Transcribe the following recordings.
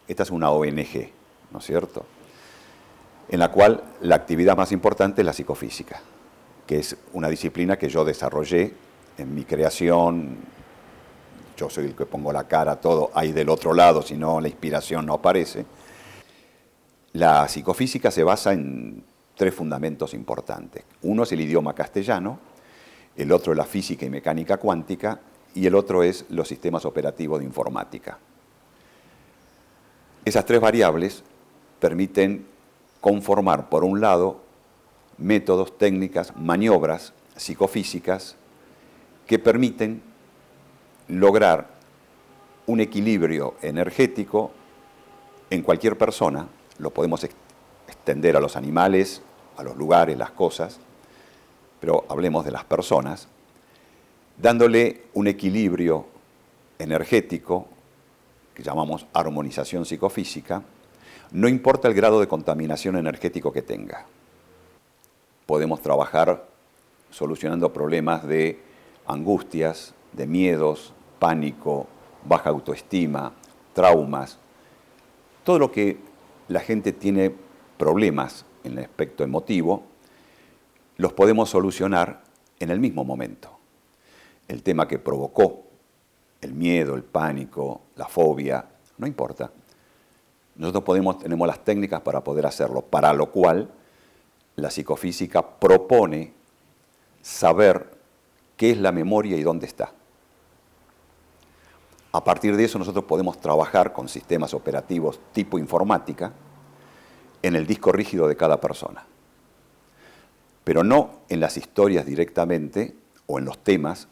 esta es una ONG, ¿no es cierto?, en la cual la actividad más importante es la psicofísica, que es una disciplina que yo desarrollé en mi creación. Yo soy el que pongo la cara, todo ahí del otro lado, si no la inspiración no aparece. La psicofísica se basa en tres fundamentos importantes. Uno es el idioma castellano, el otro es la física y mecánica cuántica, y el otro es los sistemas operativos de informática. Esas tres variables permiten conformar, por un lado, métodos, técnicas, maniobras psicofísicas que permiten lograr un equilibrio energético en cualquier persona. Lo podemos extender a los animales, a los lugares, las cosas, pero hablemos de las personas, dándole un equilibrio energético que llamamos armonización psicofísica. No importa el grado de contaminación energético que tenga. Podemos trabajar solucionando problemas de angustias, de miedos, pánico, baja autoestima, traumas. Todo lo que la gente tiene problemas en el aspecto emotivo, los podemos solucionar en el mismo momento. El tema que provocó el miedo, el pánico, la fobia, no importa. Nosotros tenemos las técnicas para poder hacerlo, para lo cual la psicofísica propone saber qué es la memoria y dónde está. A partir de eso nosotros podemos trabajar con sistemas operativos tipo informática en el disco rígido de cada persona. Pero no en las historias directamente o en los temas,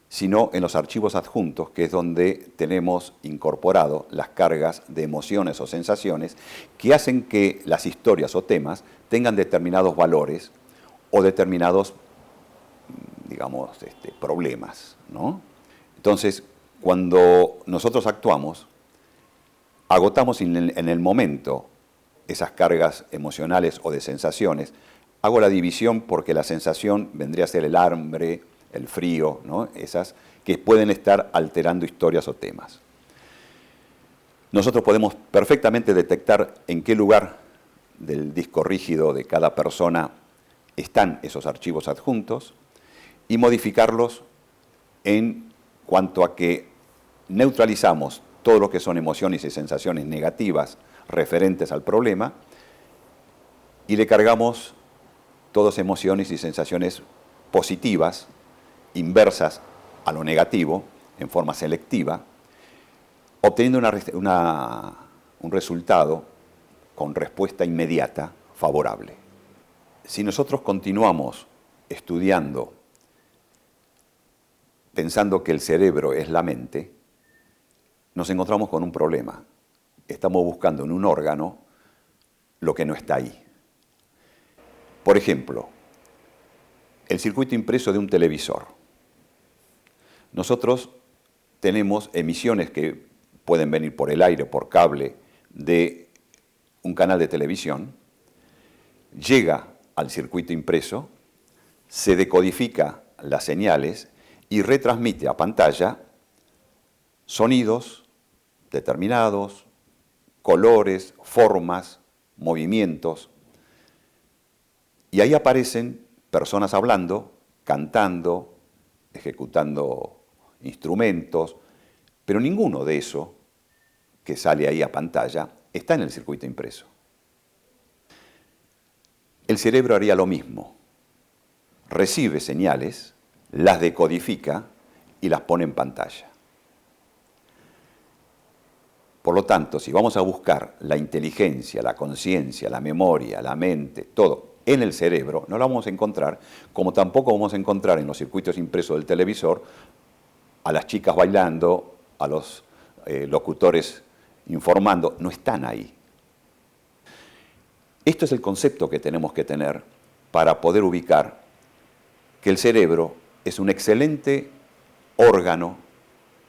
sino en los archivos adjuntos, que es donde tenemos incorporado las cargas de emociones o sensaciones que hacen que las historias o temas tengan determinados valores o determinados, digamos, problemas, ¿no? Entonces, cuando nosotros actuamos, agotamos en el momento esas cargas emocionales o de sensaciones. Hago la división porque la sensación vendría a ser el hambre, el frío, ¿no? Esas que pueden estar alterando historias o temas. Nosotros podemos perfectamente detectar en qué lugar del disco rígido de cada persona están esos archivos adjuntos y modificarlos en cuanto a que neutralizamos todo lo que son emociones y sensaciones negativas referentes al problema y le cargamos todas emociones y sensaciones positivas, inversas a lo negativo, en forma selectiva, obteniendo un resultado con respuesta inmediata, favorable. Si nosotros continuamos estudiando pensando que el cerebro es la mente, nos encontramos con un problema. Estamos buscando en un órgano lo que no está ahí. Por ejemplo, el circuito impreso de un televisor. Nosotros tenemos emisiones que pueden venir por el aire, por cable, de un canal de televisión, llega al circuito impreso, se decodifica las señales y retransmite a pantalla sonidos determinados, colores, formas, movimientos, y ahí aparecen personas hablando, cantando, ejecutando instrumentos, pero ninguno de eso que sale ahí a pantalla está en el circuito impreso. El cerebro haría lo mismo. Recibe señales, las decodifica y las pone en pantalla. Por lo tanto, si vamos a buscar la inteligencia, la conciencia, la memoria, la mente, todo en el cerebro, no lo vamos a encontrar, como tampoco vamos a encontrar en los circuitos impresos del televisor a las chicas bailando, a los locutores informando, no están ahí. Esto es el concepto que tenemos que tener para poder ubicar que el cerebro es un excelente órgano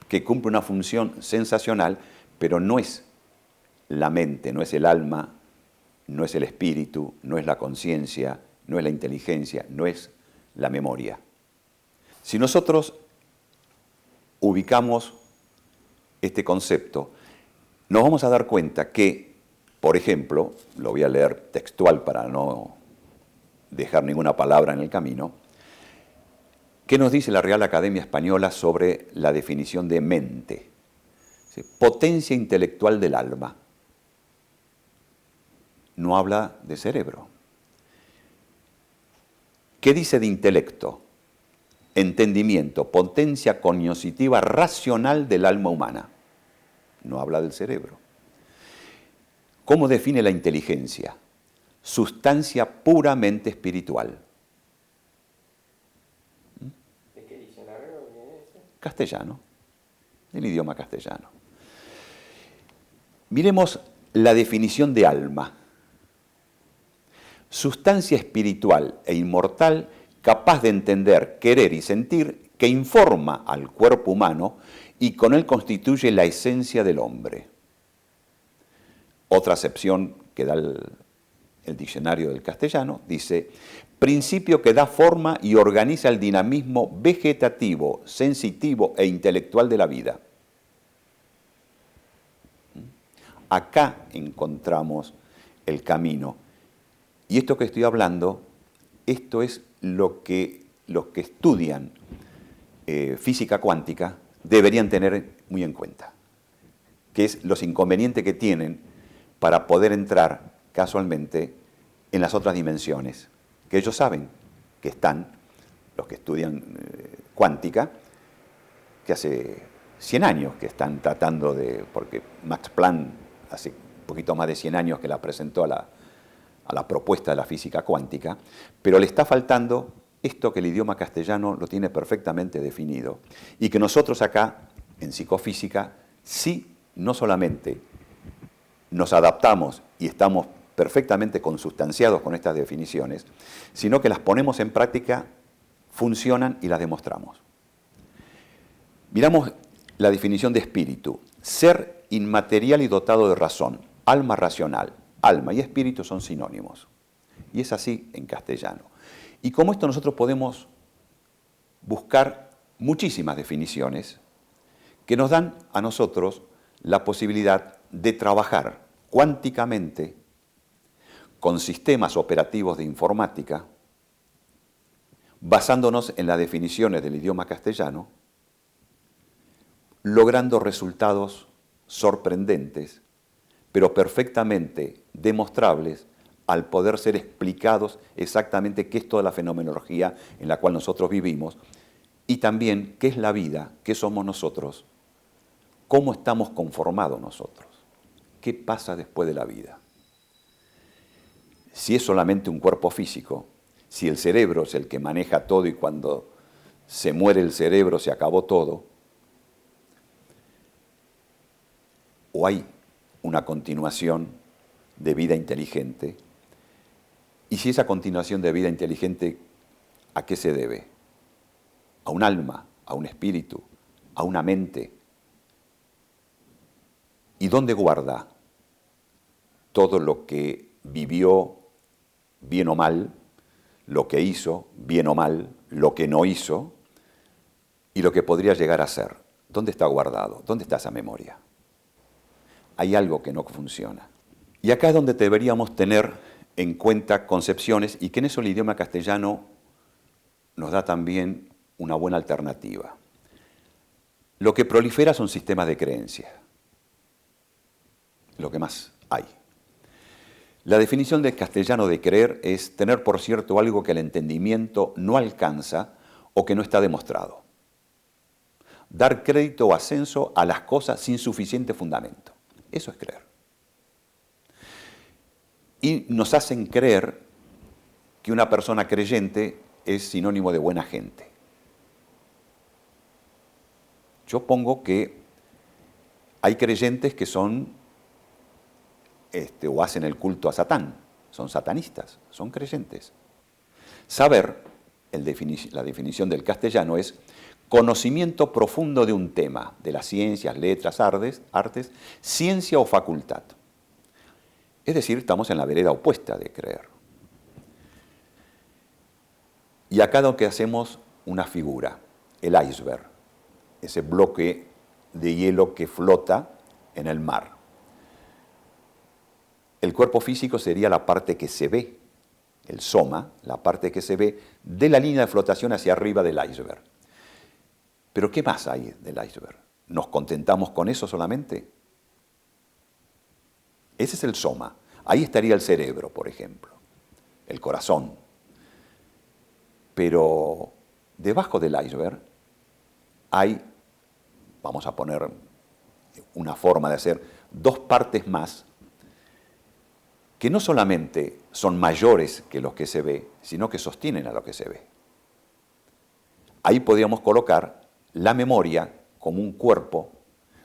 que cumple una función sensacional, pero no es la mente, no es el alma, no es el espíritu, no es la conciencia, no es la inteligencia, no es la memoria. Si nosotros ubicamos este concepto nos vamos a dar cuenta que, por ejemplo, lo voy a leer textual para no dejar ninguna palabra en el camino, ¿qué nos dice la Real Academia Española sobre la definición de mente? Potencia intelectual del alma. No habla de cerebro. ¿Qué dice de intelecto? Entendimiento, potencia cognitiva racional del alma humana. No habla del cerebro. ¿Cómo define la inteligencia? Sustancia puramente espiritual. ¿De qué diccionario viene eso? Castellano, del idioma castellano. Miremos la definición de alma. Sustancia espiritual e inmortal capaz de entender, querer y sentir, que informa al cuerpo humano y con él constituye la esencia del hombre. Otra acepción que da el diccionario del castellano dice: principio que da forma y organiza el dinamismo vegetativo, sensitivo e intelectual de la vida. Acá encontramos el camino. Y esto que estoy hablando, esto es lo que los que estudian física cuántica deberían tener muy en cuenta, que es los inconvenientes que tienen para poder entrar casualmente en las otras dimensiones, que ellos saben que están, los que estudian cuántica, que hace 100 años que están tratando de, porque Max Planck hace un poquito más de 100 años que la presentó a la propuesta de la física cuántica, pero le está faltando esto que el idioma castellano lo tiene perfectamente definido y que nosotros acá, en psicofísica, sí, no solamente nos adaptamos y estamos perfectamente consustanciados con estas definiciones, sino que las ponemos en práctica, funcionan y las demostramos. Miramos la definición de espíritu: ser inmaterial y dotado de razón, alma racional. Alma y espíritu son sinónimos. Y es así en castellano. Y como esto nosotros podemos buscar muchísimas definiciones que nos dan a nosotros la posibilidad de trabajar cuánticamente con sistemas operativos de informática, basándonos en las definiciones del idioma castellano, logrando resultados sorprendentes, pero perfectamente demostrables al poder ser explicados exactamente qué es toda la fenomenología en la cual nosotros vivimos y también qué es la vida, qué somos nosotros, cómo estamos conformados nosotros, qué pasa después de la vida. Si es solamente un cuerpo físico, si el cerebro es el que maneja todo y cuando se muere el cerebro se acabó todo, o hay una continuación de vida inteligente, y si esa continuación de vida inteligente, ¿a qué se debe? ¿A un alma, a un espíritu, a una mente? ¿Y dónde guarda todo lo que vivió, bien o mal, lo que hizo, bien o mal, lo que no hizo, y lo que podría llegar a ser? ¿Dónde está guardado? ¿Dónde está esa memoria? Hay algo que no funciona. Y acá es donde deberíamos tener en cuenta concepciones y que en eso el idioma castellano nos da también una buena alternativa. Lo que prolifera son sistemas de creencias, lo que más hay. La definición del castellano de creer es tener por cierto algo que el entendimiento no alcanza o que no está demostrado. Dar crédito o ascenso a las cosas sin suficiente fundamento. Eso es creer. Y nos hacen creer que una persona creyente es sinónimo de buena gente. Yo pongo que hay creyentes que son o hacen el culto a Satán, son satanistas, son creyentes. Saber, la definición del castellano es conocimiento profundo de un tema, de las ciencias, letras, artes, ciencia o facultad. Es decir, estamos en la vereda opuesta de creer. Y acá lo que hacemos una figura, el iceberg, ese bloque de hielo que flota en el mar. El cuerpo físico sería la parte que se ve, el soma, la parte que se ve de la línea de flotación hacia arriba del iceberg. Pero ¿qué más hay del iceberg? ¿Nos contentamos con eso solamente? Ese es el soma. Ahí estaría el cerebro, por ejemplo, el corazón. Pero debajo del iceberg hay, vamos a poner una forma de hacer, dos partes más que no solamente son mayores que los que se ve, sino que sostienen a lo que se ve. Ahí podríamos colocar la memoria como un cuerpo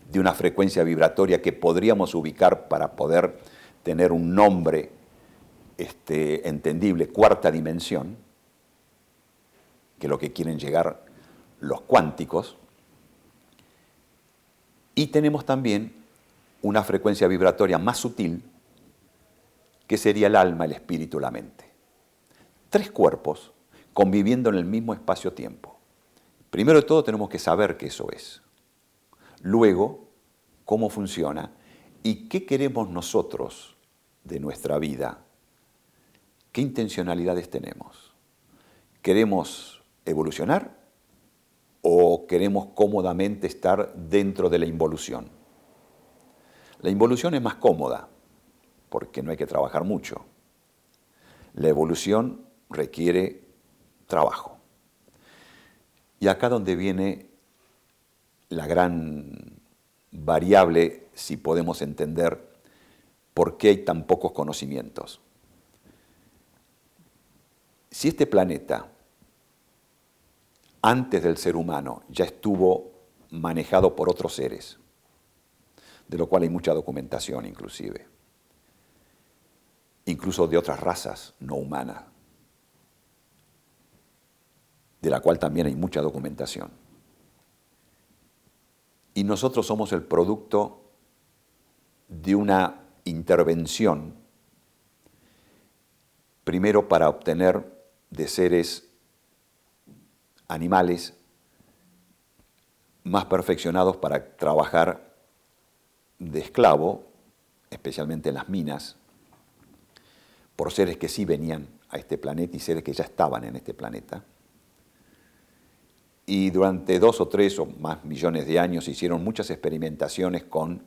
de una frecuencia vibratoria que podríamos ubicar para poder tener un nombre entendible, cuarta dimensión, que es lo que quieren llegar los cuánticos. Y tenemos también una frecuencia vibratoria más sutil, que sería el alma, el espíritu, la mente. Tres cuerpos conviviendo en el mismo espacio-tiempo. Primero de todo tenemos que saber que eso es. Luego, cómo funciona y qué queremos nosotros de nuestra vida. ¿Qué intencionalidades tenemos? ¿Queremos evolucionar o queremos cómodamente estar dentro de la involución? La involución es más cómoda porque no hay que trabajar mucho. La evolución requiere trabajo. Y acá donde viene la gran variable, si podemos entender por qué hay tan pocos conocimientos. Si este planeta, antes del ser humano, ya estuvo manejado por otros seres, de lo cual hay mucha documentación inclusive, incluso de otras razas no humanas, de la cual también hay mucha documentación. Y nosotros somos el producto de una intervención, primero para obtener de seres animales más perfeccionados para trabajar de esclavo, especialmente en las minas, por seres que sí venían a este planeta y seres que ya estaban en este planeta. Y durante 2 o 3 o más millones de años se hicieron muchas experimentaciones con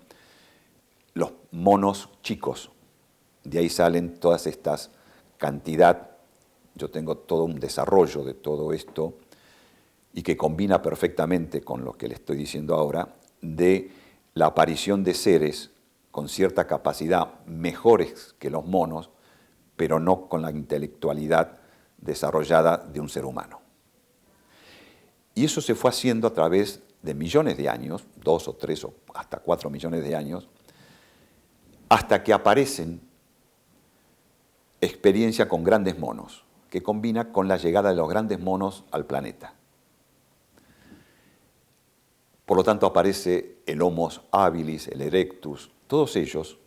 los monos chicos. De ahí salen todas estas cantidad. Yo tengo todo un desarrollo de todo esto y que combina perfectamente con lo que le estoy diciendo ahora, de la aparición de seres con cierta capacidad mejores que los monos, pero no con la intelectualidad desarrollada de un ser humano. Y eso se fue haciendo a través de millones de años, 2 o 3 o hasta 4 millones de años, hasta que aparecen experiencia con grandes monos, que combina con la llegada de los grandes monos al planeta. Por lo tanto aparece el Homo habilis, el Erectus, todos ellos,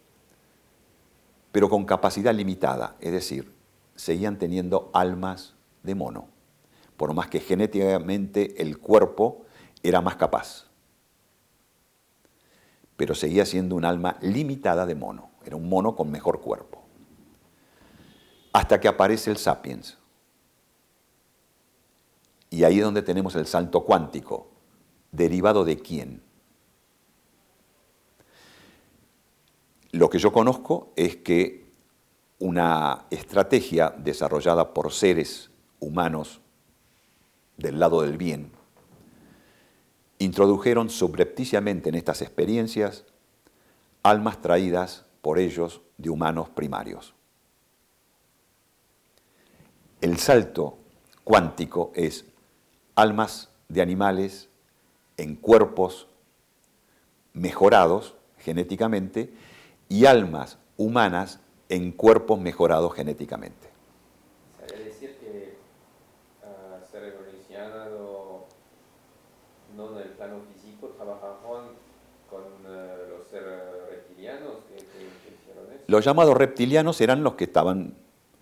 pero con capacidad limitada, es decir, seguían teniendo almas de mono, por más que genéticamente el cuerpo era más capaz. Pero seguía siendo un alma limitada de mono, era un mono con mejor cuerpo. Hasta que aparece el Sapiens. Y ahí es donde tenemos el salto cuántico, derivado de quién. Lo que yo conozco es que una estrategia desarrollada por seres humanos del lado del bien introdujeron subrepticiamente en estas experiencias almas traídas por ellos de humanos primarios. El salto cuántico es almas de animales en cuerpos mejorados genéticamente y almas humanas en cuerpos mejorados genéticamente. ¿Sabe decir que ser evolucionado no en el plano físico trabajaron con los seres reptilianos que hicieron eso? Los llamados reptilianos eran los que estaban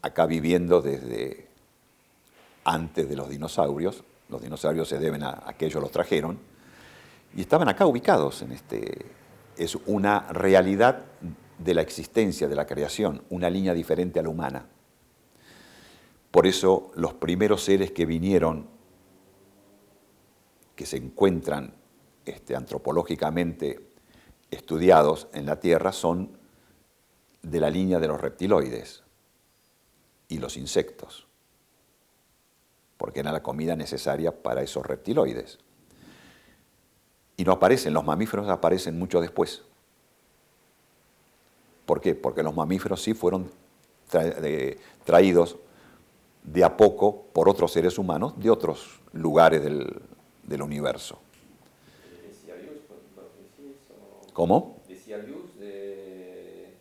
acá viviendo desde antes de los dinosaurios. Los dinosaurios se deben a que ellos los trajeron y estaban acá ubicados en este. Es una realidad de la existencia, de la creación, una línea diferente a la humana. Por eso los primeros seres que vinieron, que se encuentran antropológicamente estudiados en la Tierra, son de la línea de los reptiloides y los insectos, porque era la comida necesaria para esos reptiloides. Y no aparecen, los mamíferos aparecen mucho después. ¿Por qué? Porque los mamíferos sí fueron traídos de a poco por otros seres humanos de otros lugares del universo. ¿Cómo? Decía Luz de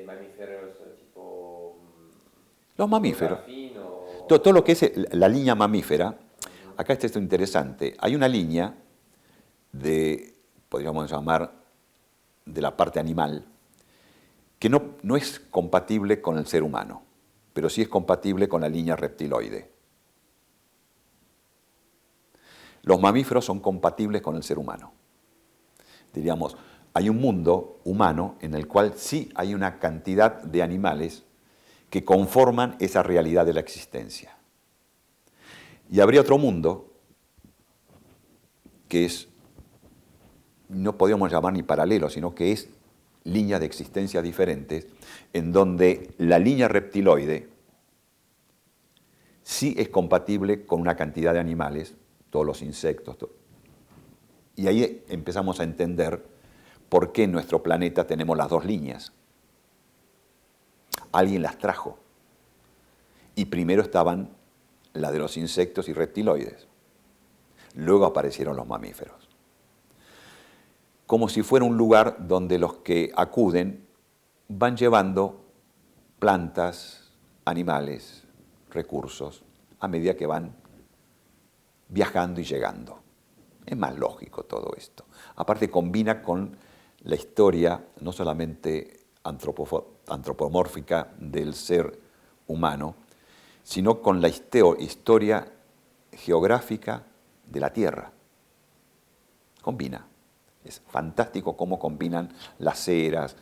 mamíferos tipo... Los mamíferos. Delfín o... Todo lo que es la línea mamífera, acá está esto interesante. Hay una línea podríamos llamar, de la parte animal, que no es compatible con el ser humano, pero sí es compatible con la línea reptiloide. Los mamíferos son compatibles con el ser humano. Diríamos, hay un mundo humano en el cual sí hay una cantidad de animales que conforman esa realidad de la existencia. Y habría otro mundo que no podríamos llamar ni paralelo, sino que es línea de existencia diferentes, en donde la línea reptiloide sí es compatible con una cantidad de animales, todos los insectos. Y ahí empezamos a entender por qué en nuestro planeta tenemos las dos líneas. Alguien las trajo. Y primero estaban la de los insectos y reptiloides. Luego aparecieron los mamíferos. Como si fuera un lugar donde los que acuden van llevando plantas, animales, recursos, a medida que van viajando y llegando. Es más lógico todo esto. Aparte combina con la historia, no solamente antropomórfica del ser humano, sino con la historia geográfica de la Tierra. Combina. Es fantástico cómo combinan las eras,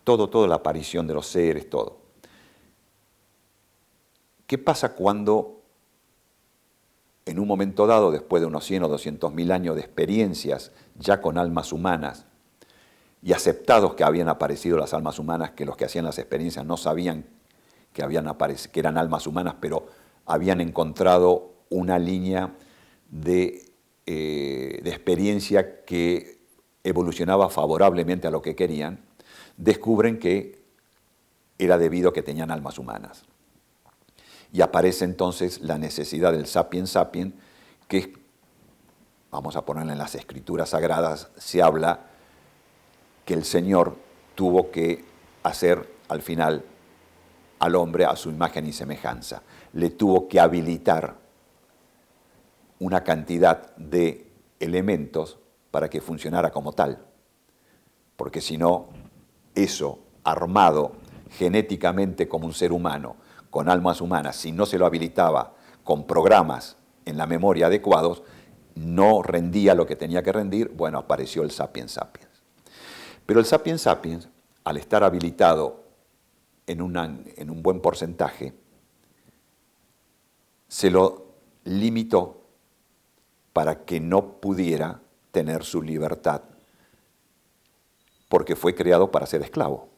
toda la aparición de los seres, todo. ¿Qué pasa cuando en un momento dado, después de unos 100 o 200.000 años de experiencias ya con almas humanas y aceptados que habían aparecido las almas humanas, que los que hacían las experiencias no sabían que eran almas humanas, pero habían encontrado una línea de experiencia que evolucionaba favorablemente a lo que querían, descubren que era debido a que tenían almas humanas. Y aparece entonces la necesidad del sapiens sapiens, que, vamos a ponerla en las escrituras sagradas, se habla que el Señor tuvo que hacer al final al hombre a su imagen y semejanza. Le tuvo que habilitar una cantidad de elementos para que funcionara como tal. Porque si no, eso armado genéticamente como un ser humano, con almas humanas, si no se lo habilitaba con programas en la memoria adecuados, no rendía lo que tenía que rendir. Bueno, apareció el sapiens sapiens. Pero el sapiens sapiens, al estar habilitado en un buen porcentaje, se lo limitó para que no pudiera tener su libertad, porque fue creado para ser esclavo.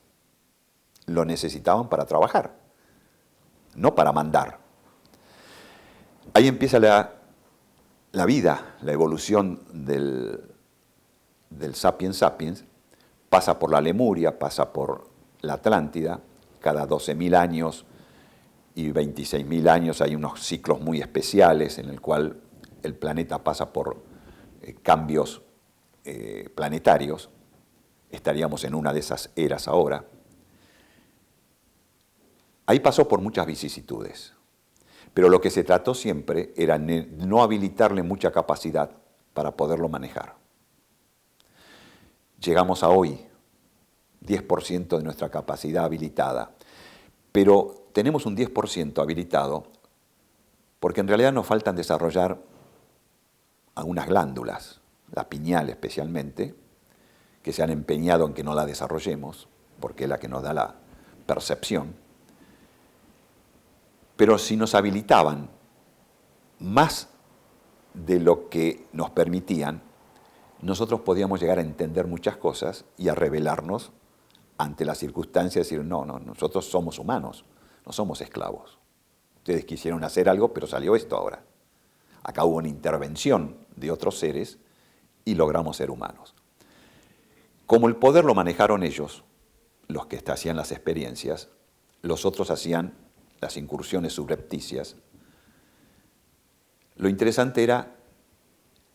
Lo necesitaban para trabajar, no para mandar. Ahí empieza la vida, la evolución del sapiens sapiens, pasa por la Lemuria, pasa por la Atlántida, cada 12.000 años y 26.000 años hay unos ciclos muy especiales en el cual el planeta pasa por cambios planetarios. Estaríamos en una de esas eras ahora. Ahí pasó por muchas vicisitudes, pero lo que se trató siempre era no habilitarle mucha capacidad para poderlo manejar. Llegamos a hoy, 10% de nuestra capacidad habilitada, pero tenemos un 10% habilitado porque en realidad nos faltan desarrollar algunas glándulas, la pineal especialmente, que se han empeñado en que no la desarrollemos, porque es la que nos da la percepción. Pero si nos habilitaban más de lo que nos permitían, nosotros podíamos llegar a entender muchas cosas y a revelarnos ante las circunstancias y decir, no, nosotros somos humanos, no somos esclavos. Ustedes quisieron hacer algo, pero salió esto ahora. Acá hubo una intervención de otros seres y logramos ser humanos. Como el poder lo manejaron ellos, los que hacían las experiencias, los otros hacían las incursiones subrepticias, lo interesante era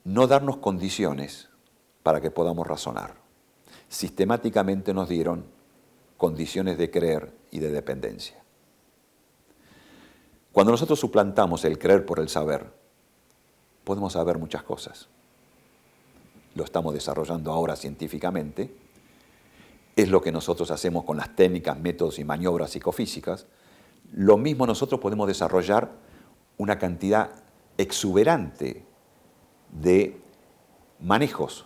no darnos condiciones para que podamos razonar. Sistemáticamente nos dieron condiciones de creer y de dependencia. Cuando nosotros suplantamos el creer por el saber, podemos saber muchas cosas. Lo estamos desarrollando ahora científicamente. Es lo que nosotros hacemos con las técnicas, métodos y maniobras psicofísicas. Lo mismo nosotros podemos desarrollar una cantidad exuberante de manejos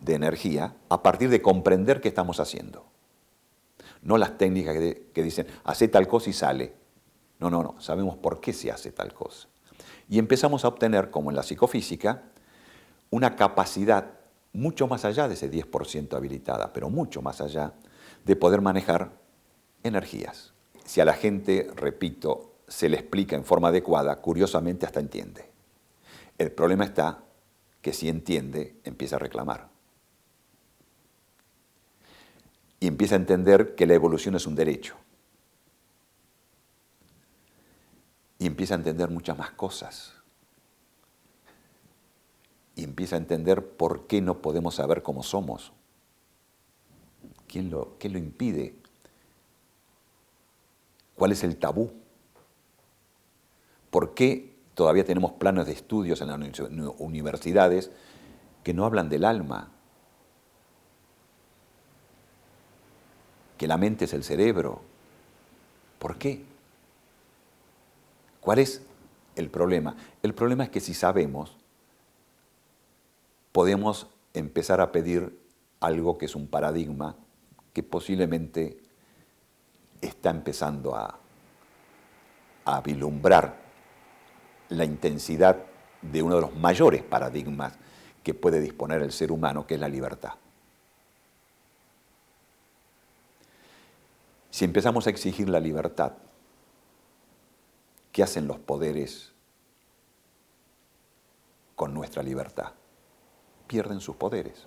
de energía a partir de comprender qué estamos haciendo. No las técnicas que dicen, hace tal cosa y sale. No, sabemos por qué se hace tal cosa. Y empezamos a obtener, como en la psicofísica, una capacidad mucho más allá de ese 10% habilitada, pero mucho más allá, de poder manejar energías. Si a la gente, repito, se le explica en forma adecuada, curiosamente hasta entiende. El problema está que si entiende, empieza a reclamar. Y empieza a entender que la evolución es un derecho. Y empieza a entender muchas más cosas. Y empieza a entender por qué no podemos saber cómo somos. ¿Qué lo impide? ¿Cuál es el tabú? ¿Por qué todavía tenemos planes de estudios en las universidades que no hablan del alma? Que la mente es el cerebro. ¿Por qué? ¿Cuál es el problema? El problema es que si sabemos, podemos empezar a pedir algo que es un paradigma que posiblemente está empezando a vislumbrar la intensidad de uno de los mayores paradigmas que puede disponer el ser humano, que es la libertad. Si empezamos a exigir la libertad, ¿qué hacen los poderes con nuestra libertad? Pierden sus poderes.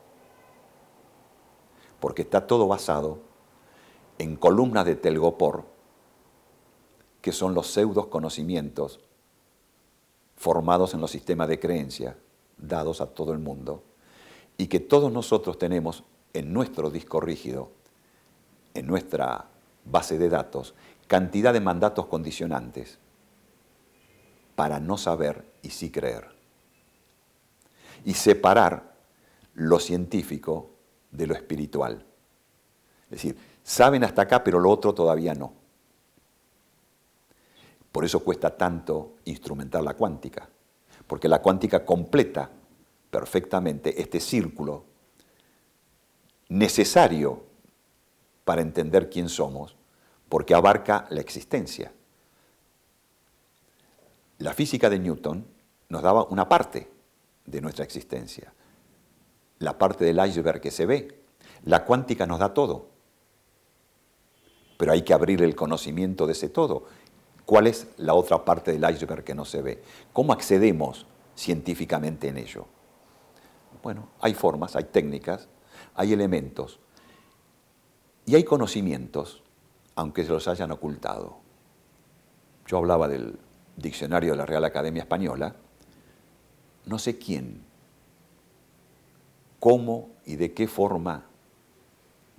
Porque está todo basado en columnas de telgopor, que son los pseudos conocimientos formados en los sistemas de creencia, dados a todo el mundo, y que todos nosotros tenemos en nuestro disco rígido, en nuestra base de datos, cantidad de mandatos condicionantes para no saber y sí creer. Y separar lo científico de lo espiritual. Es decir, saben hasta acá, pero lo otro todavía no. Por eso cuesta tanto instrumentar la cuántica, porque la cuántica completa perfectamente este círculo necesario para entender quién somos, porque abarca la existencia. La física de Newton nos daba una parte de nuestra existencia, la parte del iceberg que se ve. La cuántica nos da todo, pero hay que abrir el conocimiento de ese todo. ¿Cuál es la otra parte del iceberg que no se ve? ¿Cómo accedemos científicamente en ello? Bueno, hay formas, hay técnicas, hay elementos y hay conocimientos, aunque se los hayan ocultado. Yo hablaba del diccionario de la Real Academia Española. No sé quién, cómo y de qué forma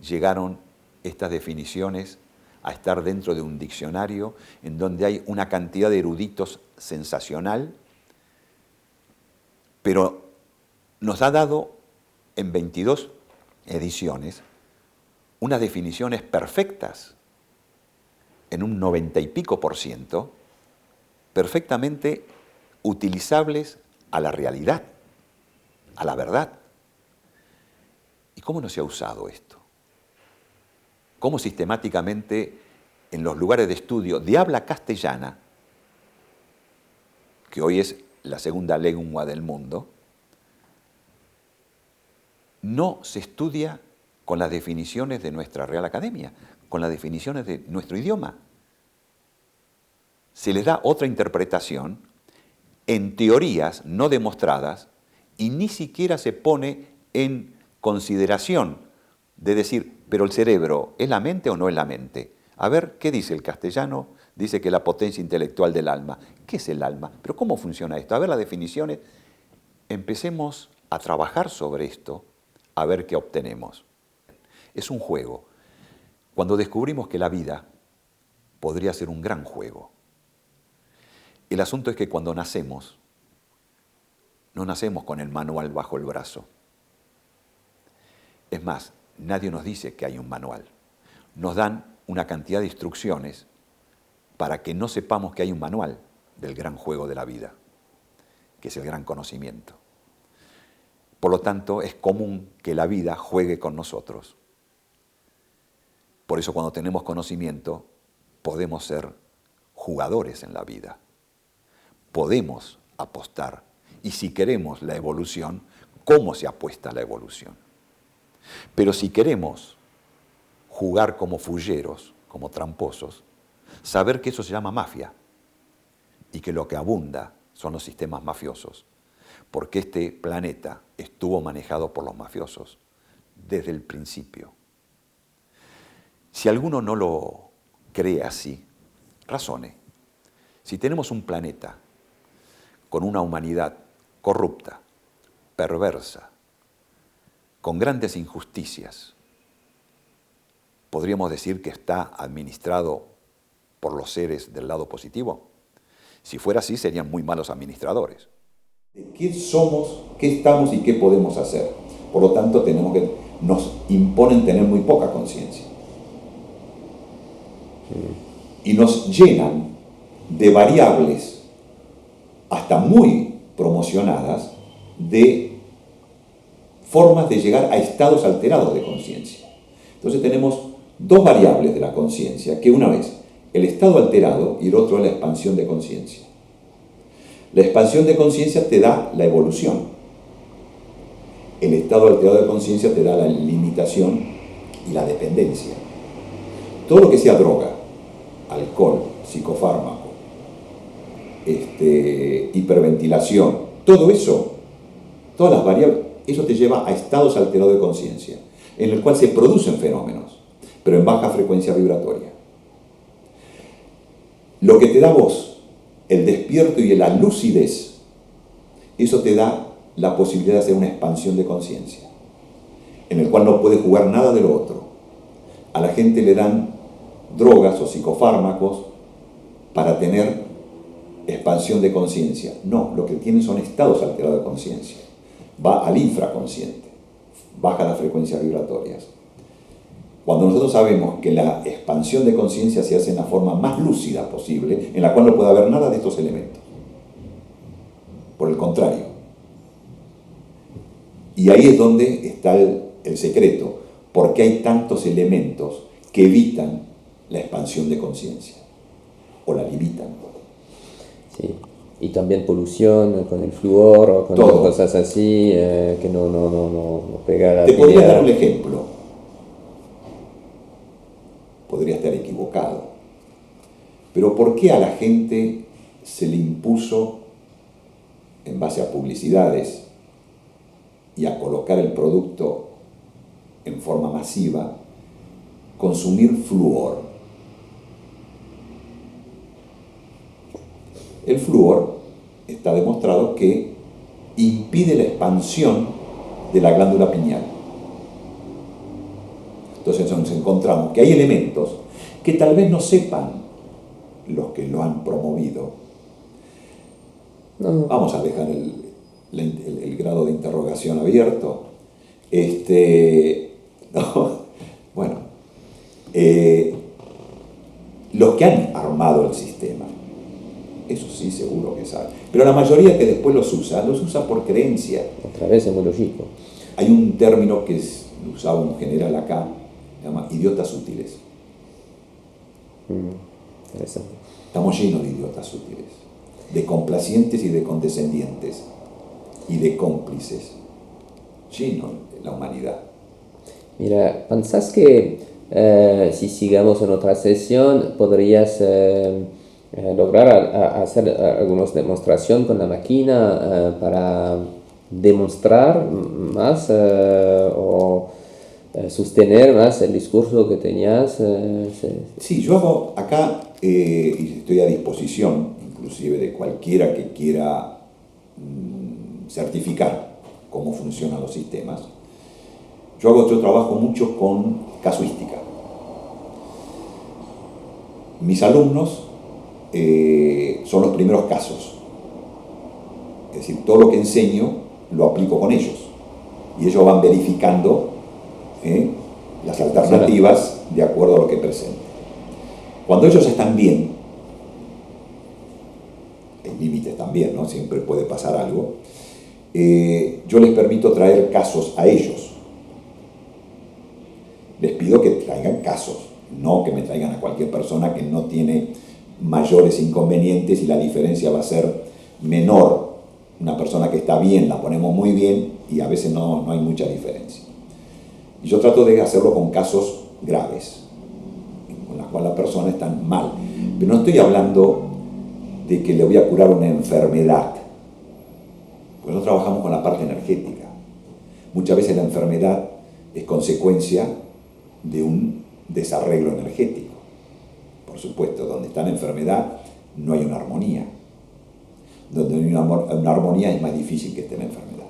llegaron estas definiciones a estar dentro de un diccionario en donde hay una cantidad de eruditos sensacional, pero nos ha dado en 22 ediciones unas definiciones perfectas, en un 90 y pico %, perfectamente utilizables a la realidad, a la verdad. ¿Y cómo no se ha usado esto? cómo sistemáticamente en los lugares de estudio de habla castellana, que hoy es la segunda lengua del mundo, no se estudia con las definiciones de nuestra Real Academia, con las definiciones de nuestro idioma. Se les da otra interpretación en teorías no demostradas y ni siquiera se pone en consideración de decir, pero el cerebro, ¿es la mente o no es la mente? A ver, ¿qué dice el castellano? Dice que la potencia intelectual del alma. ¿Qué es el alma? ¿Pero cómo funciona esto? A ver las definiciones. Empecemos a trabajar sobre esto, a ver qué obtenemos. Es un juego. Cuando descubrimos que la vida podría ser un gran juego. El asunto es que cuando nacemos, no nacemos con el manual bajo el brazo. Es más, nadie nos dice que hay un manual. Nos dan una cantidad de instrucciones para que no sepamos que hay un manual del gran juego de la vida, que es el gran conocimiento. Por lo tanto, es común que la vida juegue con nosotros. Por eso cuando tenemos conocimiento, podemos ser jugadores en la vida. Podemos apostar. Y si queremos la evolución, ¿cómo se apuesta a la evolución? Pero si queremos jugar como fulleros, como tramposos, saber que eso se llama mafia y que lo que abunda son los sistemas mafiosos, porque este planeta estuvo manejado por los mafiosos desde el principio. Si alguno no lo cree así, razone. Si tenemos un planeta con una humanidad corrupta, perversa, con grandes injusticias, ¿podríamos decir que está administrado por los seres del lado positivo? Si fuera así, serían muy malos administradores. ¿Qué somos, qué estamos y qué podemos hacer? Por lo tanto, nos imponen tener muy poca conciencia. Y nos llenan de variables hasta muy promocionadas de formas de llegar a estados alterados de conciencia. Entonces tenemos dos variables de la conciencia, que una es el estado alterado y el otro es la expansión de conciencia. La expansión de conciencia te da la evolución. El estado alterado de conciencia te da la limitación y la dependencia. Todo lo que sea droga, alcohol, psicofármaco, hiperventilación, todo eso, todas las variables, eso te lleva a estados alterados de conciencia, en el cual se producen fenómenos, pero en baja frecuencia vibratoria. Lo que te da vos, el despierto y la lucidez, eso te da la posibilidad de hacer una expansión de conciencia, en el cual no puede jugar nada de lo otro. A la gente le dan drogas o psicofármacos para tener expansión de conciencia. No, lo que tienen son estados alterados de conciencia. Va al infraconsciente, baja las frecuencias vibratorias. Cuando nosotros sabemos que la expansión de conciencia se hace en la forma más lúcida posible, en la cual no puede haber nada de estos elementos. Por el contrario. Y ahí es donde está el secreto, porque hay tantos elementos que evitan la expansión de conciencia, o la limitan. Sí, y también polución con el flúor o con cosas así, que no pega a la Te piel. podría dar un ejemplo. Podría estar equivocado. Pero ¿por qué a la gente se le impuso, en base a publicidades y a colocar el producto en forma masiva, consumir flúor? El flúor está demostrado que impide la expansión de la glándula pineal. Entonces nos encontramos que hay elementos que tal vez no sepan los que lo han promovido. No. Vamos a dejar el grado de interrogación abierto. No, bueno, los que han armado el sistema, eso sí, seguro que saben. Pero la mayoría que después los usa por creencia. Otra vez es muy lógico. Hay un término que lo usaba un general acá, se llama idiotas útiles. Interesante. Estamos llenos de idiotas útiles, de complacientes y de condescendientes, y de cómplices, llenos de la humanidad. Mira, ¿pensás que si sigamos en otra sesión podrías lograr hacer alguna demostración con la máquina para demostrar más o sostener más el discurso que tenías? Sí, yo hago acá, y estoy a disposición, inclusive de cualquiera que quiera certificar cómo funcionan los sistemas. Yo trabajo mucho con casuística. Mis alumnos son los primeros casos. Es decir, todo lo que enseño lo aplico con ellos. Y ellos van verificando las alternativas de acuerdo a lo que presento. Cuando ellos están bien, hay límites también, ¿no? Siempre puede pasar algo. Yo les permito traer casos a ellos. Les pido que traigan casos, no que me traigan a cualquier persona que no tiene mayores inconvenientes y la diferencia va a ser menor. Una persona que está bien, la ponemos muy bien y a veces no hay mucha diferencia. Y yo trato de hacerlo con casos graves, con los cuales la persona está mal. Pero no estoy hablando de que le voy a curar una enfermedad, pues no trabajamos con la parte energética. Muchas veces la enfermedad es consecuencia de un desarreglo energético. Por supuesto, donde está la enfermedad no hay una armonía. Donde hay una armonía es más difícil que esté la enfermedad.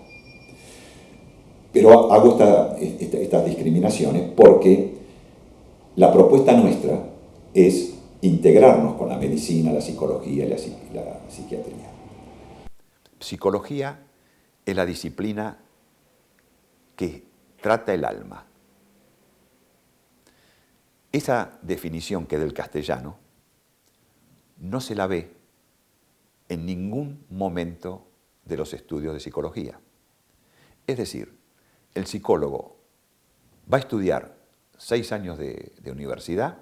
Pero hago estas discriminaciones porque la propuesta nuestra es integrarnos con la medicina, la psicología y la psiquiatría. Psicología es la disciplina que trata el alma. Esa definición que del castellano no se la ve en ningún momento de los estudios de psicología. Es decir, el psicólogo va a estudiar 6 años de universidad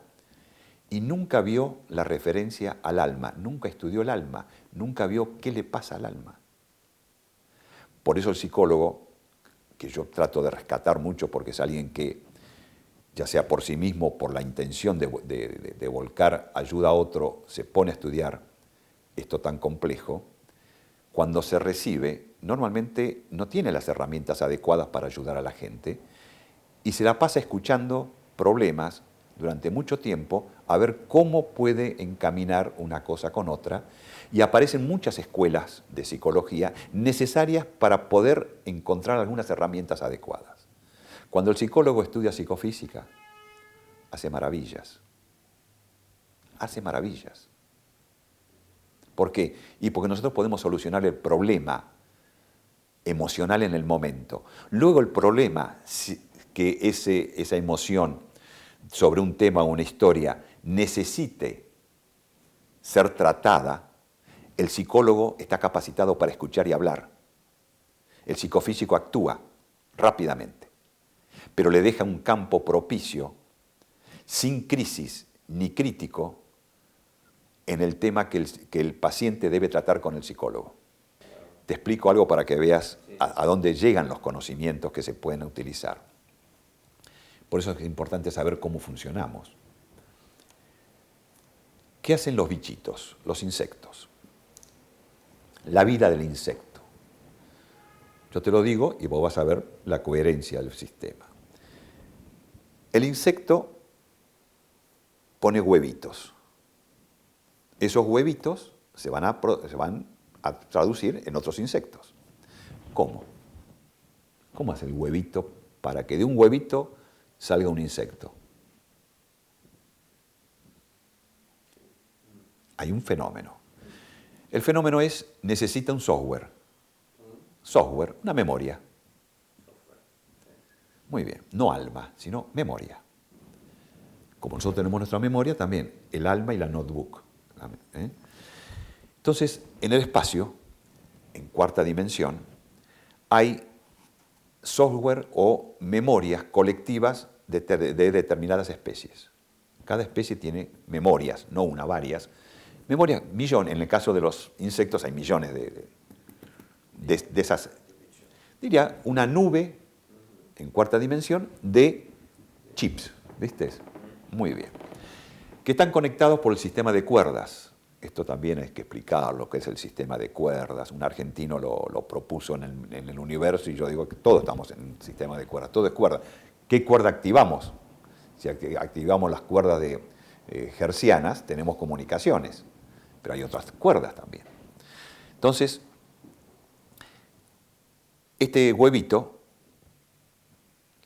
y nunca vio la referencia al alma, nunca estudió el alma, nunca vio qué le pasa al alma. Por eso el psicólogo, que yo trato de rescatar mucho porque es alguien que, ya sea por sí mismo o por la intención de volcar ayuda a otro, se pone a estudiar esto tan complejo, cuando se recibe, normalmente no tiene las herramientas adecuadas para ayudar a la gente y se la pasa escuchando problemas durante mucho tiempo a ver cómo puede encaminar una cosa con otra, y aparecen muchas escuelas de psicología necesarias para poder encontrar algunas herramientas adecuadas. Cuando el psicólogo estudia psicofísica, hace maravillas. Hace maravillas. ¿Por qué? Y porque nosotros podemos solucionar el problema emocional en el momento. Luego el problema, que esa emoción sobre un tema o una historia necesite ser tratada, el psicólogo está capacitado para escuchar y hablar. El psicofísico actúa rápidamente, pero le deja un campo propicio, sin crisis ni crítico, en el tema que el paciente debe tratar con el psicólogo. Te explico algo para que veas a dónde llegan los conocimientos que se pueden utilizar. Por eso es importante saber cómo funcionamos. ¿Qué hacen los bichitos, los insectos? La vida del insecto. Yo te lo digo y vos vas a ver la coherencia del sistema. El insecto pone huevitos. Esos huevitos se van a traducir en otros insectos. ¿Cómo? ¿Cómo hace el huevito para que de un huevito salga un insecto? Hay un fenómeno. El fenómeno necesita un software. Software, una memoria. Muy bien, no alma, sino memoria. Como nosotros tenemos nuestra memoria, también el alma y la notebook. Entonces, en el espacio, en cuarta dimensión, hay software o memorias colectivas de determinadas especies. Cada especie tiene memorias, no una, varias. Memorias, millones. En el caso de los insectos hay millones de esas. Diría una nube en cuarta dimensión de chips, ¿viste? Muy bien. Que están conectados por el sistema de cuerdas. Esto también hay que explicar lo que es el sistema de cuerdas. Un argentino lo propuso en el universo y yo digo que todos estamos en un sistema de cuerdas. Todo es cuerda. ¿Qué cuerda activamos? Si activamos las cuerdas hertzianas, tenemos comunicaciones, pero hay otras cuerdas también. Entonces, este huevito,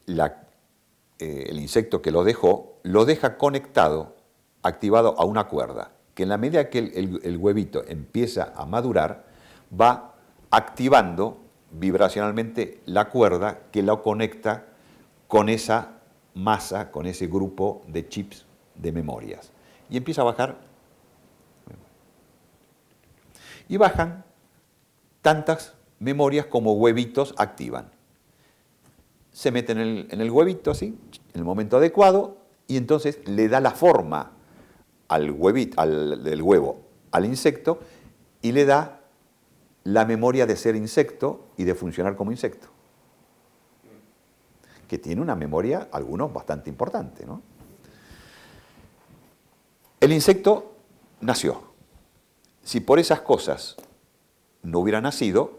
el insecto que lo deja conectado, activado a una cuerda, que en la medida que el huevito empieza a madurar, va activando vibracionalmente la cuerda que lo conecta con esa masa, con ese grupo de chips de memorias. Y empieza a bajar. Y bajan tantas memorias como huevitos activan. Se mete en el huevito así, en el momento adecuado, y entonces le da la forma al huevito, del huevo al insecto, y le da la memoria de ser insecto y de funcionar como insecto. Que tiene una memoria, algunos, bastante importante, ¿no? El insecto nació. Si por esas cosas no hubiera nacido,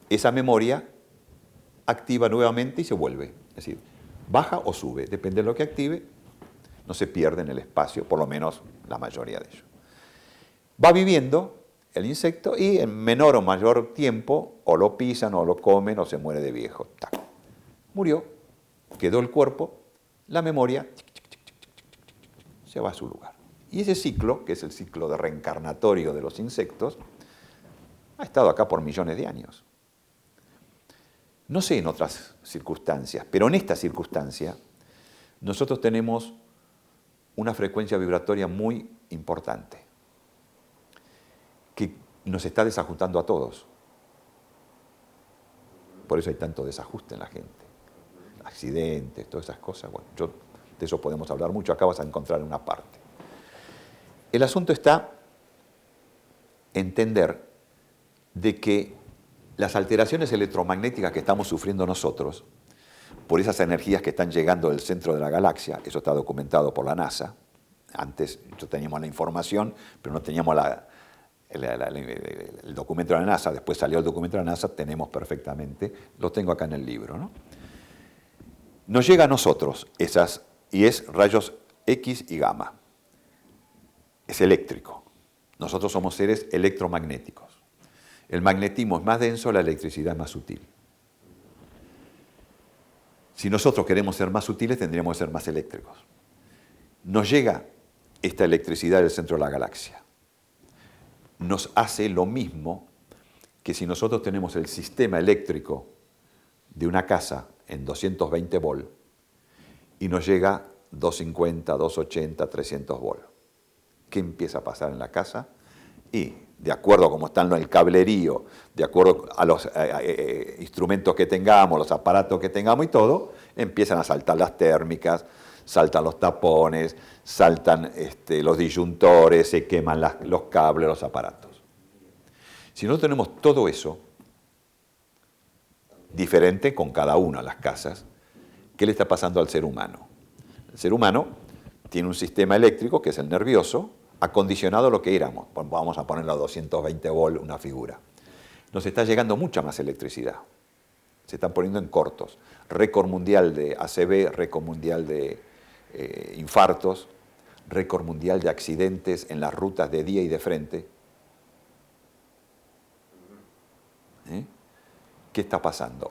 esa memoria activa nuevamente y se vuelve. Es decir, baja o sube, depende de lo que active, no se pierde en el espacio, por lo menos la mayoría de ellos. Va viviendo el insecto y en menor o mayor tiempo o lo pisan o lo comen o se muere de viejo. ¡Tac! Murió, quedó el cuerpo, la memoria se va a su lugar. Y ese ciclo, que es el ciclo de reencarnatorio de los insectos, ha estado acá por millones de años. No sé en otras circunstancias, pero en esta circunstancia nosotros tenemos una frecuencia vibratoria muy importante que nos está desajustando a todos. Por eso hay tanto desajuste en la gente. Accidentes, todas esas cosas. Bueno, de eso podemos hablar mucho. Acá vas a encontrar una parte. El asunto está en entender de que las alteraciones electromagnéticas que estamos sufriendo nosotros, por esas energías que están llegando del centro de la galaxia, eso está documentado por la NASA. Antes teníamos la información, pero no teníamos el documento de la NASA. Después salió el documento de la NASA, tenemos perfectamente, lo tengo acá en el libro, ¿no? Nos llega a nosotros y es rayos X y gamma. Es eléctrico. Nosotros somos seres electromagnéticos. El magnetismo es más denso, la electricidad es más sutil. Si nosotros queremos ser más sutiles, tendríamos que ser más eléctricos. Nos llega esta electricidad del centro de la galaxia. Nos hace lo mismo que si nosotros tenemos el sistema eléctrico de una casa en 220 volt y nos llega 250, 280, 300 volt. ¿Qué empieza a pasar en la casa? Y de acuerdo a cómo están el cablerío, de acuerdo a los instrumentos que tengamos, los aparatos que tengamos y todo, empiezan a saltar las térmicas, saltan los tapones, saltan los disyuntores, se queman los cables, los aparatos. Si no tenemos todo eso, diferente con cada una de las casas, ¿qué le está pasando al ser humano? El ser humano tiene un sistema eléctrico, que es el nervioso, acondicionado a lo que éramos. Vamos a ponerlo a 220 volt, una figura. Nos está llegando mucha más electricidad. Se están poniendo en cortos. Récord mundial de ACV, récord mundial de infartos, récord mundial de accidentes en las rutas de día y de frente. ¿Qué está pasando?